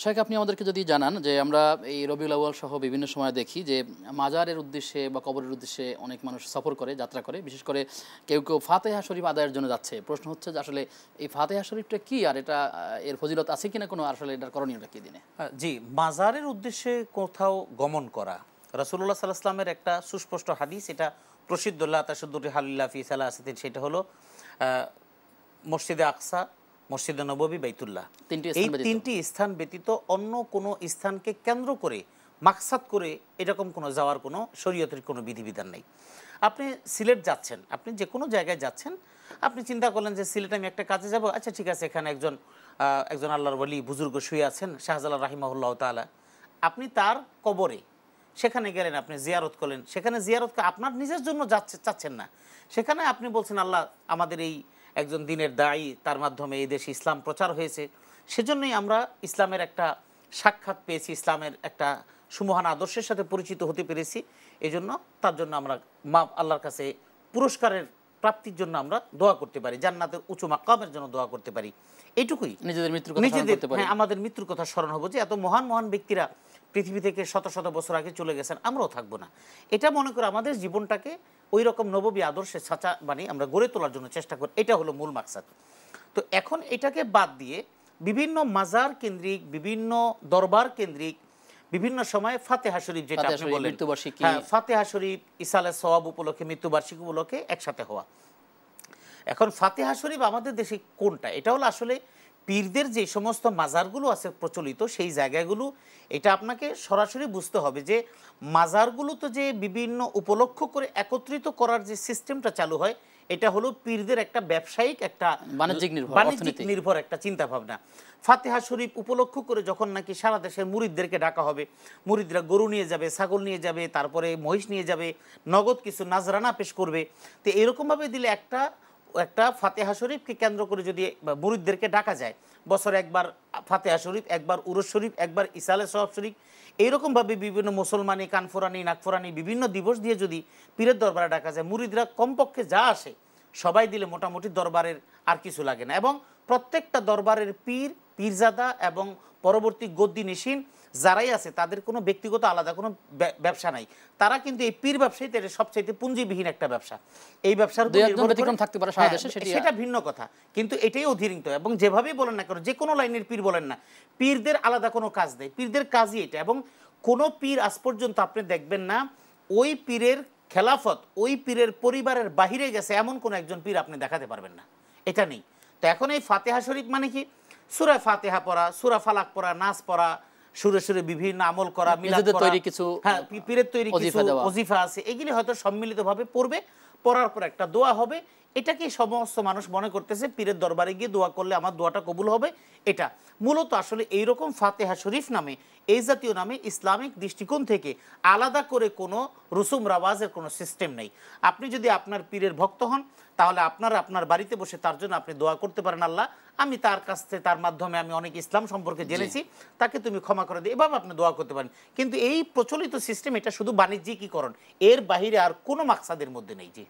শাইখ, আপনি আমাদেরকে যদি জানান যে আমরা এই রবিউল আউয়াল সহ বিভিন্ন সময় দেখি যে মাজারের উদ্দেশ্যে বা কবরের উদ্দেশ্যে অনেক মানুষ সফর করে, যাত্রা করে, বিশেষ করে কেউ কেউ ফাতেহা শরীফ আদায়ের জন্য যাচ্ছে। প্রশ্ন হচ্ছে যে আসলে এই ফাতেহা শরীফটা কি, আর এটা এর ফজিলত আছে কিনা কোনো, আসলে এটার করণীয়টা কি দিনে? জি, মাজারের উদ্দেশ্যে কোথাও গমন করা, রাসূলুল্লাহ সাল্লাল্লাহু আলাইহি ওয়াসাল্লামের একটা সুস্পষ্ট হাদিস, এটা প্রসিদ্ধ, লা তাশুদ্দু রিহালুল্লাহ ফি সালাসাতিন, সেটা হলো মসজিদে আকসা, মসজিদে নববী, বাইতুল্লাহ, এই তিনটি স্থান ব্যতীত অন্য কোনো স্থানকে কেন্দ্র করে মাকসাদ করে এরকম কোনো যাওয়ার কোনো শরীয়তের কোনো বিধিবিধান নেই। আপনি সিলেট যাচ্ছেন, আপনি যে কোনো জায়গায় যাচ্ছেন, আপনি চিন্তা করলেন যে সিলেটে আমি একটা কাজে যাব, আচ্ছা ঠিক আছে, এখানে একজন আল্লাহর ওয়ালি বুজুর্গ শুয়ে আছেন, শাহজালাল রাহিমাহুল্লাহ তাআলা, আপনি তার কবরে সেখানে গেলেন, আপনি জিয়ারত করলেন। সেখানে জিয়ারত আপনার নিজের জন্য চাচ্ছেন না, সেখানে আপনি বলছেন আল্লাহ আমাদের এই একজন দিনের দায়ী, তার মাধ্যমে এই দেশে ইসলাম প্রচার হয়েছে, সেজন্যই আমরা ইসলামের একটা সাক্ষাৎ পেয়েছি, ইসলামের একটা সুমহান আদর্শের সাথে পরিচিত হতে পেরেছি, এই জন্য তার জন্য আমরা আল্লাহর কাছে পুরস্কারের প্রাপ্তির জন্য আমরা দোয়া করতে পারি, জান্নাতের উঁচু মাকামের জন্য দোয়া করতে পারি। এইটুকুই, নিজেদের আমাদের মৃত্যুর কথা স্মরণ হবো যে এত মহান মহান ব্যক্তিরা পৃথিবী থেকে শত শত বছর আগে চলে গেছেন, আমরাও থাকবো না। এটা মনে করে আমাদের জীবনটাকে ওই রকম নববী আদর্শের ছাঁচা বানিয়ে আমরা গড়ে তোলার জন্য চেষ্টা করি, এটা হলো মূল মাকসাদ। তো এখন এটাকে বাদ দিয়ে বিভিন্ন মাজার কেন্দ্রিক, বিভিন্ন দরবার কেন্দ্রিক বিভিন্ন সময় ফাতেহা শরীফ, যেটা আপনি বললেন, ফাতেহা শরীফ ইসালে সওয়াব উপলক্ষে, মৃত্যুবার্ষিকী উপলক্ষে একসাথে হওয়া। এখন ফাতেহা শরীফ আমাদের দেশে কোনটা? এটা হলো আসলে পীরদের যে সমস্ত মাজারগুলো আছে প্রচলিত, সেই জায়গাগুলো, এটা আপনাকে সরাসরি বুঝতে হবে যে মাজারগুলো তো যে বিভিন্ন উপলক্ষ করে একত্রিত করার যে সিস্টেমটা চালু হয়, এটা হলো পীরদের একটা ব্যবসায়িক, একটা বাণিজ্যিক নির্ভর একটা চিন্তা ভাবনা। ফাতেহা শরীফ উপলক্ষ করে যখন নাকি সারা দেশের মুরিদদেরকে ডাকা হবে, মুরিদরা গরু নিয়ে যাবে, ছাগল নিয়ে যাবে, তারপরে মহিষ নিয়ে যাবে, নগদ কিছু নাজরানা পেশ করবে। তো এরকমভাবে দিলে একটা ফাতেহা শরীফকে কেন্দ্র করে যদি মুরিদদেরকে ডাকা যায়, বছরে একবার ফাতেহা শরীফ, একবার উরুস শরীফ, একবার ইসালে সওয়াব শরীফ, এইরকমভাবে বিভিন্ন মুসলমানি, কানফোরানি, নাকফোরানি বিভিন্ন দিবস দিয়ে যদি পীরের দরবারে ডাকা যায়, মুরিদরা কমপক্ষে যা আসে সবাই দিলে মোটামুটি দরবারের আর কিছু লাগে না। এবং প্রত্যেকটা দরবারের পীরজাদা এবং পরবর্তী গদ্দি নিশিন যারাই আছে, তাদের কোনো ব্যক্তিগত আলাদা কোনো ব্যবসা নাই, তারা কিন্তু এই পীর ব্যবসায়ী সবচাইতে পুঁজিবিহীন একটা ব্যবসা। এই ব্যবসার সেটা ভিন্ন কথা, কিন্তু এটাই অধিরিক্ত। এবং যেভাবেই বলেন না কেন, যে কোনো লাইনের পীর বলেন না, পীরদের আলাদা কোনো কাজ নেই, পীরদের কাজই এটা। এবং কোনো পীর আজ পর্যন্ত আপনি দেখবেন না ওই পীরের খেলাফত ওই পীরের পরিবারের বাহিরে গেছে, এমন কোন একজন পীর আপনি দেখাতে পারবেন না, এটা নেই। তো এখন এই ফাতেহা শরীফ মানে কি? সূরা ফাতিহা পড়া, সূরা ফালাক পড়া, নাস পড়া, সুরে সুরে বিভিন্ন আমল করা, মিলাদ করা, হ্যাঁ পীরের তৈরি কিছু ওজিফা আছে, এগুলি হয়তো সম্মিলিতভাবে পড়বে, পড়ার পর একটা দোয়া হবে। এটাকে সমস্ত মানুষ মনে করতেছে পীরের দরবারে গিয়ে দোয়া করলে আমার দোয়াটা কবুল হবে। এটা মূলত আসলে এইরকম ফাতেহা শরীফ নামে, এই জাতীয় নামে ইসলামিক দৃষ্টিকোণ থেকে আলাদা করে কোনো রুসুম রাওয়াজের কোনো সিস্টেম নেই। আপনি যদি আপনার পীরের ভক্ত হন, তাহলে আপনার বাড়িতে বসে তার জন্য আপনি দোয়া করতে পারেন, আল্লাহ আমি তার কাছ থেকে, তার মাধ্যমে আমি অনেক ইসলাম সম্পর্কে জেনেছি, তাকে তুমি ক্ষমা করে দিই, এভাবে আপনি দোয়া করতে পারেন। কিন্তু এই প্রচলিত সিস্টেম, এটা শুধু বাণিজ্যিকীকরণ, এর বাহিরে আর কোনো মাকসাদের মধ্যে নেই। জি।